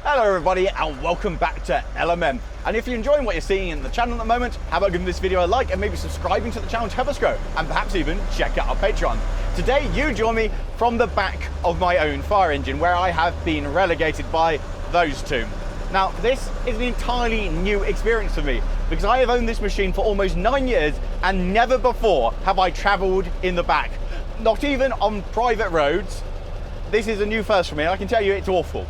Hello everybody and welcome back to LMM. And if you're enjoying what you're seeing in the channel at the moment, how about giving this video a like and maybe subscribing to the channel to help us grow, and perhaps even check out our Patreon. Today you join me from the back of my own fire engine where I have been relegated by those two. Now this is an entirely new experience for me because I have owned this machine for almost 9 years and never before have I travelled in the back. Not even on private roads. This is a new first for me and I can tell you it's awful.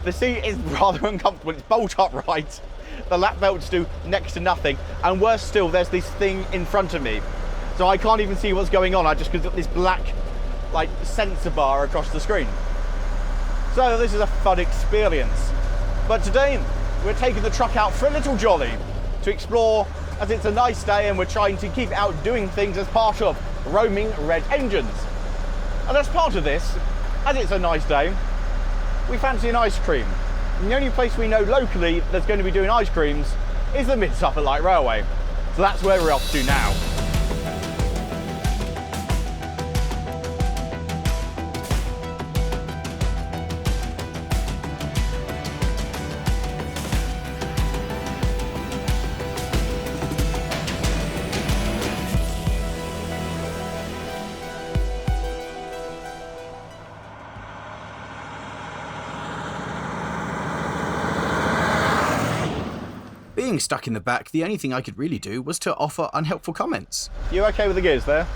The seat is rather uncomfortable, it's bolt upright, the lap belts do next to nothing, and worse still, there's this thing in front of me. So I can't even see what's going on, I just got this black, sensor bar across the screen. So this is a fun experience. But today, we're taking the truck out for a little jolly to explore, as it's a nice day and we're trying to keep out doing things as part of roaming red engines. And as part of this, as it's a nice day, we fancy an ice cream. And the only place we know locally that's going to be doing ice creams is the Mid-Suffolk Light Railway. So that's where we're off to now. Being stuck in the back, the only thing I could really do was to offer unhelpful comments. You okay with the gears there?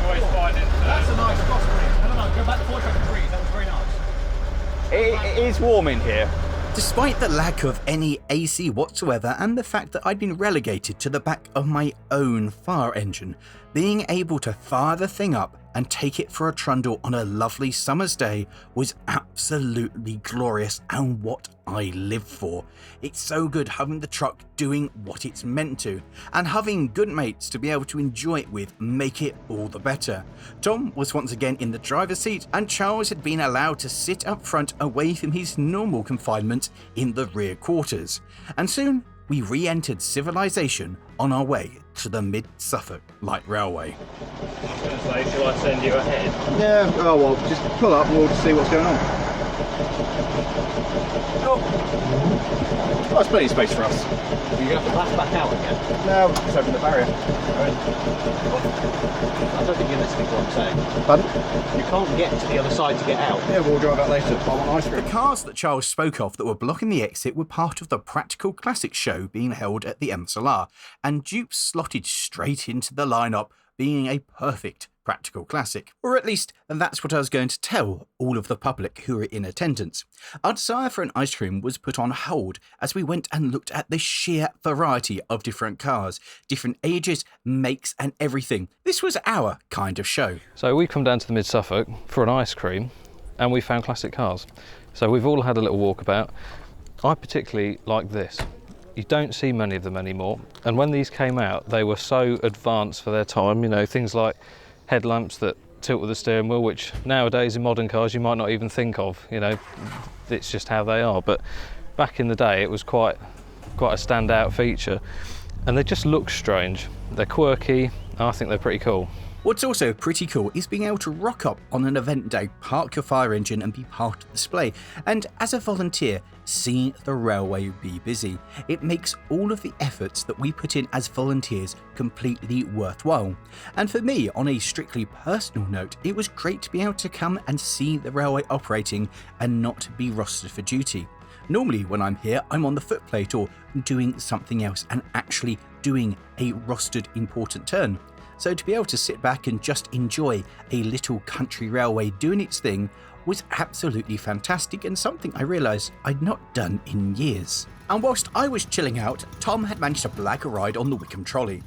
Always finding. That's a nice cross breeze. No, go back 4 degrees. That was very nice. It is warm in here. Despite the lack of any AC whatsoever and the fact that I'd been relegated to the back of my own fire engine, being able to fire the thing up and take it for a trundle on a lovely summer's day was absolutely glorious and what I live for. It's so good having the truck doing what it's meant to, and having good mates to be able to enjoy it with make it all the better. Tom was once again in the driver's seat and Charles had been allowed to sit up front away from his normal confinement in the rear quarters. And soon we re-entered civilization on our way to the Mid-Suffolk Light Railway. I was going to say, shall I send you ahead? Yeah, oh well, just pull up and we'll see what's going on. Oh, there's plenty of space for us. You're going to have to back out again. No, just open the barrier. I don't think you're listening to what I'm saying. Pardon? You can't get to the other side to get out. Yeah, we'll drive out later. I want ice cream. The cars that Charles spoke of that were blocking the exit were part of the Practical Classics show being held at the MSLR, and dupes slotted straight into the lineup, being a perfect Practical Classic. Or at least that's what I was going to tell all of the public who were in attendance. Our desire for an ice cream was put on hold as we went and looked at the sheer variety of different cars, different ages, makes and everything. This was our kind of show. So we come down to the Mid-Suffolk for an ice cream and we found classic cars. So we've all had a little walkabout. I particularly like this. You don't see many of them anymore. And when these came out, they were so advanced for their time, you know, things like headlamps that tilt with the steering wheel, which nowadays in modern cars you might not even think of, you know, it's just how they are. But back in the day it was quite a standout feature, and they just look strange. They're quirky, I think they're pretty cool. What's also pretty cool is being able to rock up on an event day, park your fire engine and be part of the display, and as a volunteer, see the railway be busy. It makes all of the efforts that we put in as volunteers completely worthwhile. And for me, on a strictly personal note, it was great to be able to come and see the railway operating and not be rostered for duty. Normally when I'm here, I'm on the footplate or doing something else and actually doing a rostered important turn. So to be able to sit back and just enjoy a little country railway doing its thing was absolutely fantastic and something I realised I'd not done in years. And whilst I was chilling out, Tom had managed to blag a ride on the Wickham trolley.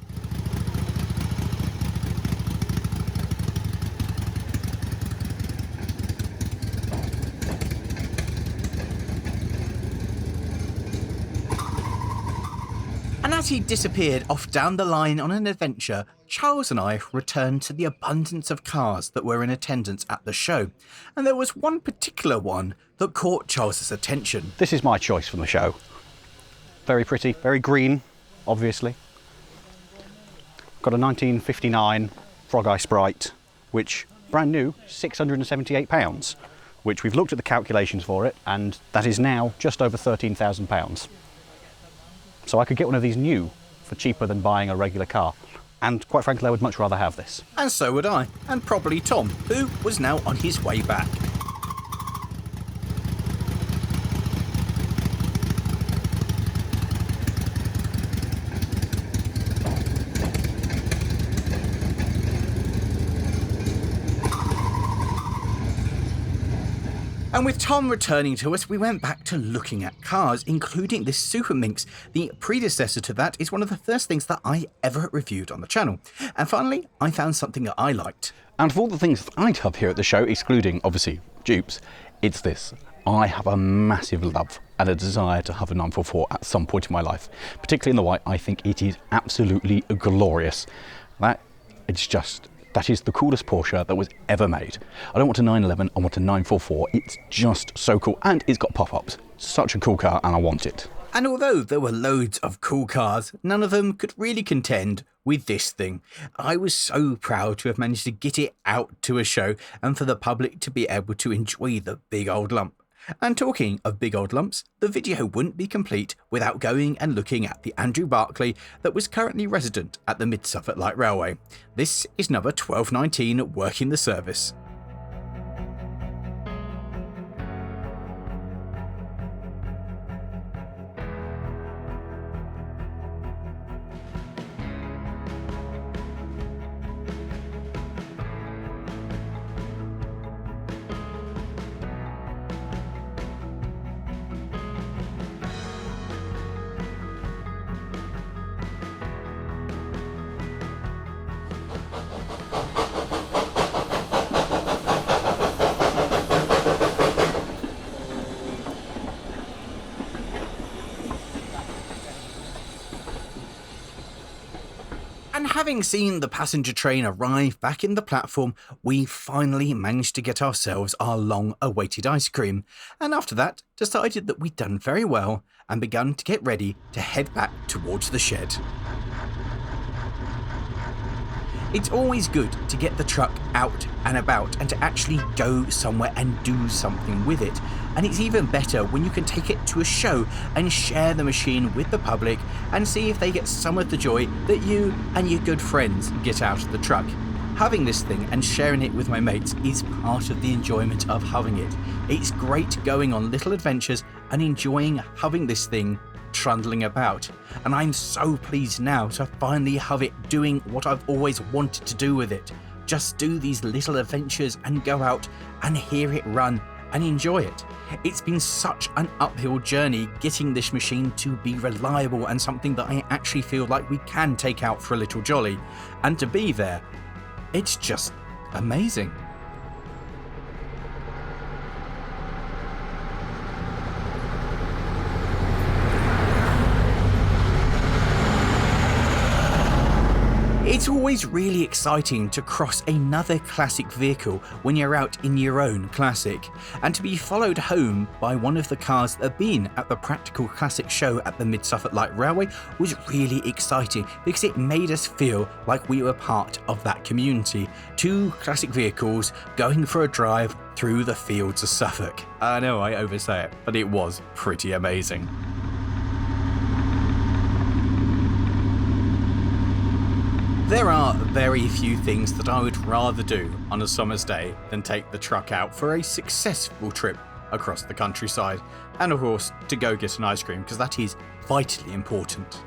And as he disappeared off down the line on an adventure, Charles and I returned to the abundance of cars that were in attendance at the show. And there was one particular one that caught Charles's attention. This is my choice from the show. Very pretty, very green, obviously. Got a 1959 Frog Eye Sprite, which brand new, £678. which we've looked at the calculations for it, and that is now just over £13,000. So I could get one of these new for cheaper than buying a regular car. And quite frankly, I would much rather have this. And so would I, and probably Tom, who was now on his way back. And with Tom returning to us, we went back to looking at cars, including this Super Minx. The predecessor to that is one of the first things that I ever reviewed on the channel. And finally, I found something that I liked. And of all the things that I'd have here at the show, excluding, obviously, dupes, it's this. I have a massive love and a desire to have a 944 at some point in my life. Particularly in the white, I think it is absolutely glorious. That is the coolest Porsche that was ever made. I don't want a 911, I want a 944. It's just so cool, and it's got pop-ups. Such a cool car, and I want it. And although there were loads of cool cars, none of them could really contend with this thing. I was so proud to have managed to get it out to a show and for the public to be able to enjoy the big old lump. And talking of big old lumps, the video wouldn't be complete without going and looking at the Andrew Barclay that was currently resident at the Mid-Suffolk Light Railway. This is number 1219 working the service. And having seen the passenger train arrive back in the platform, we finally managed to get ourselves our long-awaited ice cream. And after that, decided that we'd done very well and begun to get ready to head back towards the shed. It's always good to get the truck out and about and to actually go somewhere and do something with it. And it's even better when you can take it to a show and share the machine with the public and see if they get some of the joy that you and your good friends get out of the truck. Having this thing and sharing it with my mates is part of the enjoyment of having it. It's great going on little adventures and enjoying having this thing trundling about, and I'm so pleased now to finally have it doing what I've always wanted to do with it. Just do these little adventures and go out and hear it run and enjoy it. It's been such an uphill journey getting this machine to be reliable and something that I actually feel like we can take out for a little jolly, and to be there, it's just amazing. It's always really exciting to cross another classic vehicle when you're out in your own classic, and to be followed home by one of the cars that have been at the Practical Classic show at the Mid-Suffolk Light Railway was really exciting because it made us feel like we were part of that community. Two classic vehicles going for a drive through the fields of Suffolk. I know I oversay it, but it was pretty amazing. There are very few things that I would rather do on a summer's day than take the truck out for a successful trip across the countryside, and of course to go get an ice cream, because that is vitally important.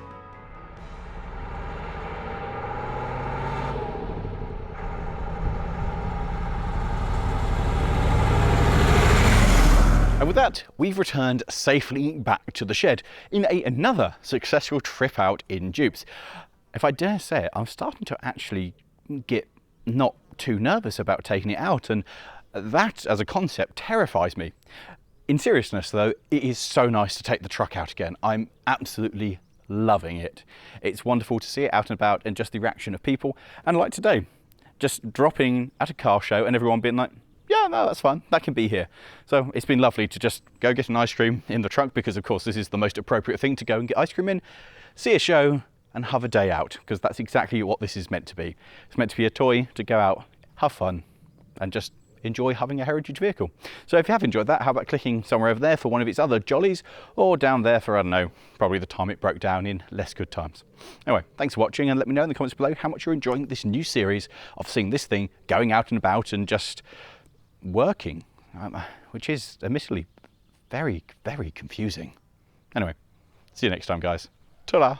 And with that, we've returned safely back to the shed in another successful trip out in dupes. If I dare say it, I'm starting to actually get not too nervous about taking it out, and that as a concept terrifies me. In seriousness though, it is so nice to take the truck out again. I'm absolutely loving it. It's wonderful to see it out and about and just the reaction of people, and like today, just dropping at a car show and everyone being like, yeah, no, that's fine, that can be here. So it's been lovely to just go get an ice cream in the truck, because of course this is the most appropriate thing to go and get ice cream in, see a show, and have a day out, because that's exactly what this is meant to be. It's meant to be a toy to go out, have fun, and just enjoy having a heritage vehicle. So if you have enjoyed that, how about clicking somewhere over there for one of its other jollies, or down there for, I don't know, probably the time it broke down in less good times. Anyway, thanks for watching, and let me know in the comments below how much you're enjoying this new series of seeing this thing going out and about and just working, which is admittedly very, very confusing. Anyway, see you next time, guys. Ta-da!